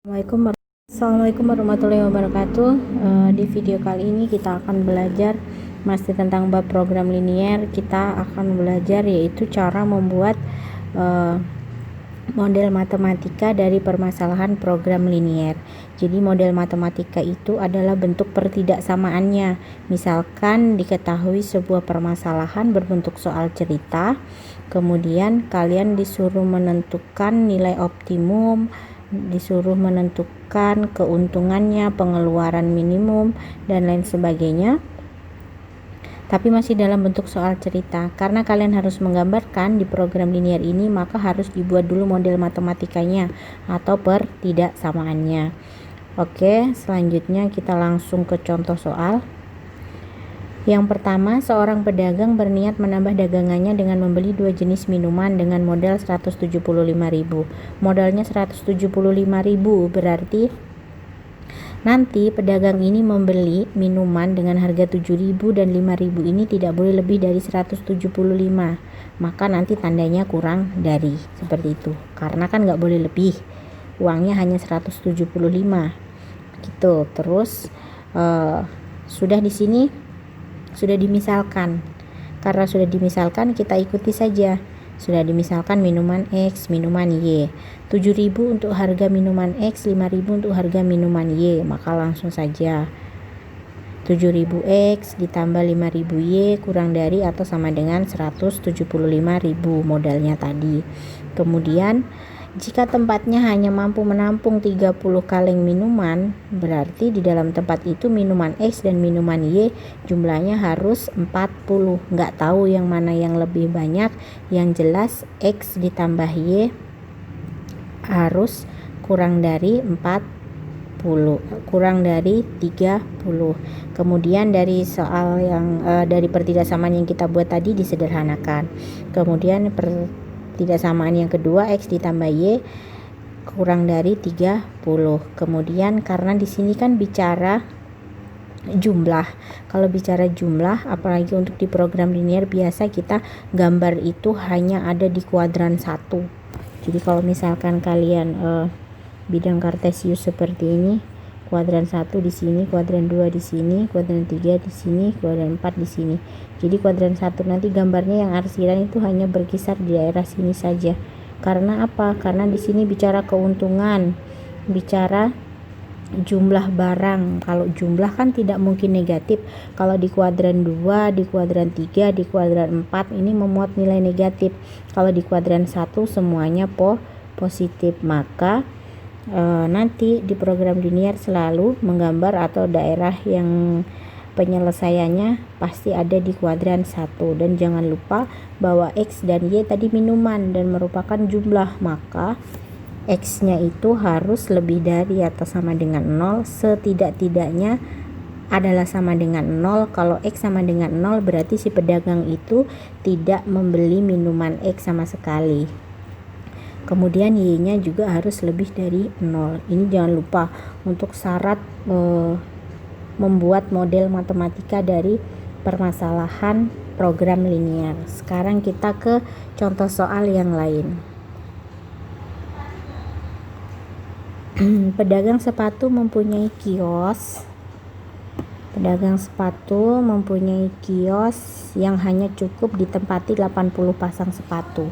Assalamualaikum warahmatullahi wabarakatuh. Di video kali ini kita akan belajar masih tentang bab program linier. Kita akan belajar yaitu cara membuat model matematika dari permasalahan program linier. Jadi model matematika itu adalah bentuk pertidaksamaannya. Misalkan diketahui sebuah permasalahan berbentuk soal cerita, kemudian kalian disuruh menentukan nilai optimum, disuruh menentukan keuntungannya, pengeluaran minimum, dan lain sebagainya, tapi masih dalam bentuk soal cerita. Karena kalian harus menggambarkan di program linier ini, maka harus dibuat dulu model matematikanya atau pertidaksamaannya. Oke, selanjutnya kita langsung ke contoh soal. Yang pertama, seorang pedagang berniat menambah dagangannya dengan membeli 2 jenis minuman dengan modal 175.000. Modalnya 175.000, berarti nanti pedagang ini membeli minuman dengan harga 7.000 dan 5.000 ini tidak boleh lebih dari 175. Maka nanti tandanya kurang dari, seperti itu. Karena kan nggak boleh lebih, uangnya hanya 175 gitu. Terus sudah di sini sudah dimisalkan. Karena sudah dimisalkan, kita ikuti saja. Sudah dimisalkan minuman X, minuman Y. 7.000 untuk harga minuman X, 5.000 untuk harga minuman Y. Maka langsung saja 7.000 X ditambah 5.000 Y kurang dari atau sama dengan 175.000 modalnya tadi. Kemudian jika tempatnya hanya mampu menampung 30 kaleng minuman, berarti di dalam tempat itu minuman X dan minuman Y jumlahnya harus 40. Nggak tahu yang mana yang lebih banyak, yang jelas X ditambah Y harus kurang dari 40, kurang dari 30. Kemudian dari soal yang dari pertidaksamaan yang kita buat tadi disederhanakan. Kemudian pertidaksamaan yang kedua, X ditambah Y kurang dari 30. Kemudian karena di sini kan bicara jumlah. Kalau bicara jumlah, apalagi untuk di program linier, biasa kita gambar itu hanya ada di kuadran 1. Jadi kalau misalkan kalian bidang kartesius seperti ini, kuadran 1 di sini, kuadran 2 di sini, kuadran 3 di sini, kuadran 4 di sini. Jadi kuadran 1 nanti gambarnya yang arsiran itu hanya berkisar di daerah sini saja. Karena apa? Karena di sini bicara keuntungan, bicara jumlah barang. Kalau jumlah kan tidak mungkin negatif. Kalau di kuadran 2, di kuadran 3, di kuadran 4 ini memuat nilai negatif. Kalau di kuadran 1 semuanya positif. Maka nanti di program linier selalu menggambar atau daerah yang penyelesaiannya pasti ada di kuadran 1. Dan jangan lupa bahwa X dan Y tadi minuman dan merupakan jumlah, maka X-nya itu harus lebih dari atau sama dengan 0, setidak-tidaknya adalah sama dengan 0. Kalau X sama dengan 0 berarti si pedagang itu tidak membeli minuman X sama sekali. Kemudian Y-nya juga harus lebih dari 0. Ini jangan lupa untuk syarat membuat model matematika dari permasalahan program linier. Sekarang kita ke contoh soal yang lain. Pedagang sepatu mempunyai kios. Pedagang sepatu mempunyai kios yang hanya cukup ditempati 80 pasang sepatu.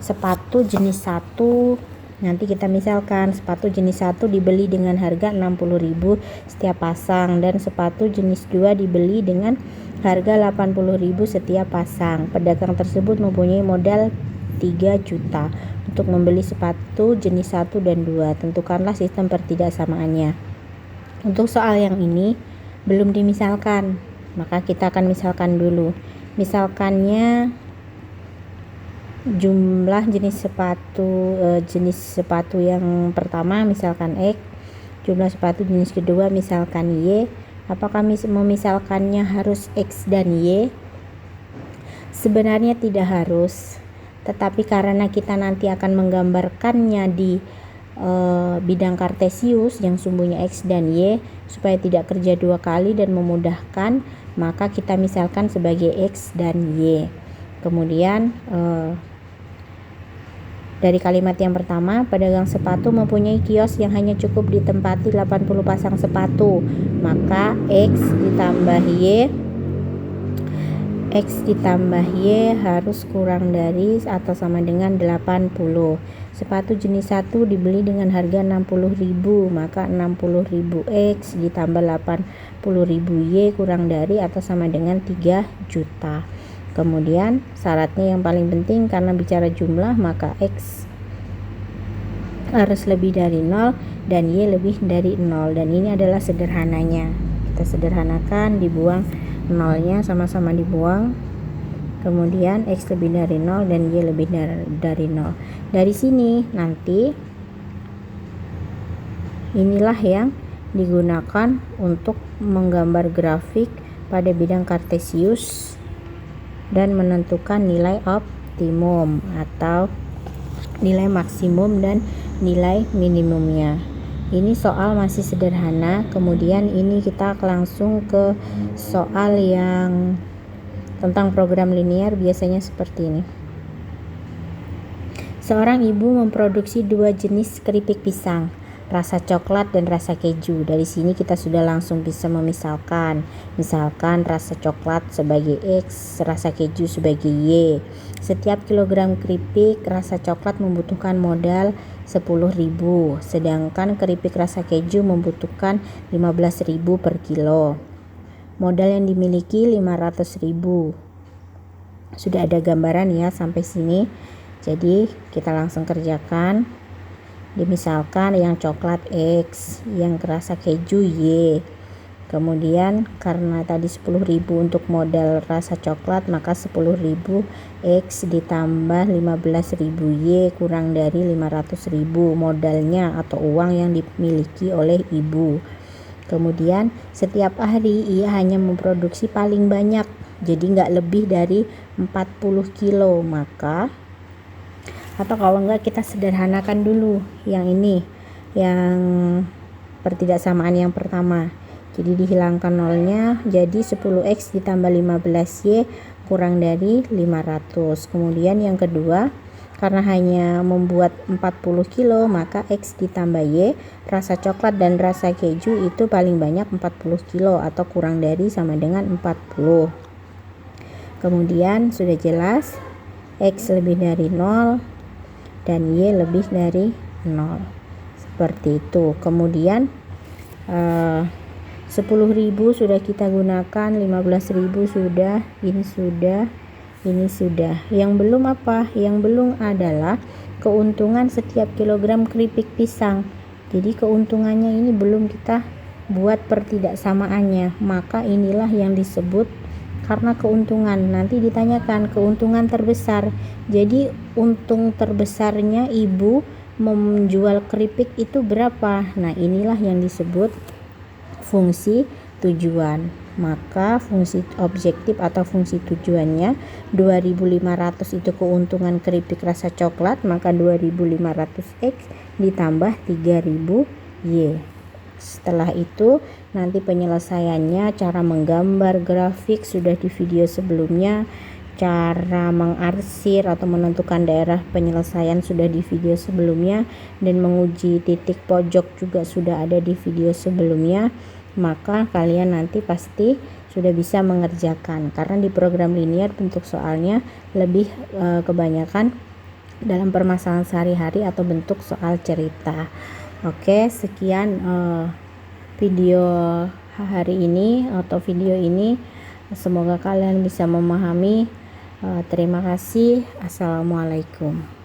Sepatu jenis 1, nanti kita misalkan sepatu jenis 1 dibeli dengan harga 60.000 setiap pasang, dan sepatu jenis 2 dibeli dengan harga 80.000 setiap pasang. Pedagang tersebut mempunyai modal 3 juta untuk membeli sepatu jenis 1 dan 2. Tentukanlah sistem pertidaksamaannya. Untuk soal yang ini belum dimisalkan, maka kita akan misalkan dulu. Misalkannya jumlah jenis sepatu yang pertama misalkan X, jumlah sepatu jenis kedua misalkan Y. Apakah memisalkannya harus X dan Y? Sebenarnya tidak harus, tetapi karena kita nanti akan menggambarkannya di bidang kartesius yang sumbunya X dan Y supaya tidak kerja 2 kali dan memudahkan, maka kita misalkan sebagai X dan Y. Kemudian Dari kalimat yang pertama, pedagang sepatu mempunyai kios yang hanya cukup ditempati 80 pasang sepatu. Maka X ditambah Y harus kurang dari atau sama dengan 80. Sepatu jenis 1 dibeli dengan harga 60.000, maka 60.000 X ditambah 80.000 Y kurang dari atau sama dengan 3 juta. Kemudian syaratnya yang paling penting, karena bicara jumlah maka X harus lebih dari 0 dan Y lebih dari 0, dan ini adalah sederhananya. Kita sederhanakan, dibuang nolnya, sama-sama dibuang, kemudian X lebih dari 0 dan Y lebih dari 0. Dari sini nanti inilah yang digunakan untuk menggambar grafik pada bidang kartesius dan menentukan nilai optimum atau nilai maksimum dan nilai minimumnya. Ini soal masih sederhana. Kemudian ini kita langsung ke soal yang tentang program linear, biasanya seperti ini. Seorang ibu memproduksi 2 jenis keripik pisang, rasa coklat dan rasa keju. Dari sini kita sudah langsung bisa memisalkan. Misalkan rasa coklat sebagai X, rasa keju sebagai Y. Setiap kilogram keripik rasa coklat membutuhkan modal 10.000, sedangkan keripik rasa keju membutuhkan 15.000 per kilo. Modal yang dimiliki 500.000. Sudah ada gambaran ya sampai sini. Jadi kita langsung kerjakan. Dimisalkan yang coklat X, yang rasa keju Y. Kemudian karena tadi 10.000 untuk modal rasa coklat, maka 10.000 X ditambah 15.000 Y kurang dari 500.000 modalnya atau uang yang dimiliki oleh ibu. Kemudian setiap hari ia hanya memproduksi paling banyak, jadi nggak lebih dari 40 kilo, maka atau kalau enggak kita sederhanakan dulu yang ini, yang pertidaksamaan yang pertama. Jadi dihilangkan nolnya, jadi 10X ditambah 15Y kurang dari 500. Kemudian yang kedua, karena hanya membuat 40 kilo, maka X ditambah Y, rasa coklat dan rasa keju itu paling banyak 40 kilo atau kurang dari sama dengan 40. Kemudian sudah jelas X lebih dari 0 dan Y lebih dari 0. Seperti itu. Kemudian 10.000 sudah kita gunakan, 15.000 sudah, ini sudah. Yang belum apa? Yang belum adalah keuntungan setiap kilogram keripik pisang. Jadi keuntungannya ini belum kita buat pertidaksamaannya. Maka inilah yang disebut karena keuntungan. Nanti ditanyakan keuntungan terbesar. Jadi untung terbesarnya ibu menjual keripik itu berapa? Nah, inilah yang disebut fungsi tujuan. Maka fungsi objektif atau fungsi tujuannya 2.500 itu keuntungan keripik rasa coklat, maka 2.500 X ditambah 3.000 Y. Setelah itu nanti penyelesaiannya, cara menggambar grafik sudah di video sebelumnya, cara mengarsir atau menentukan daerah penyelesaian sudah di video sebelumnya, dan menguji titik pojok juga sudah ada di video sebelumnya. Maka kalian nanti pasti sudah bisa mengerjakan, karena di program linear bentuk soalnya lebih kebanyakan dalam permasalahan sehari-hari atau bentuk soal cerita. Oke, sekian video hari ini atau video ini, semoga kalian bisa memahami. Terima kasih. Assalamualaikum.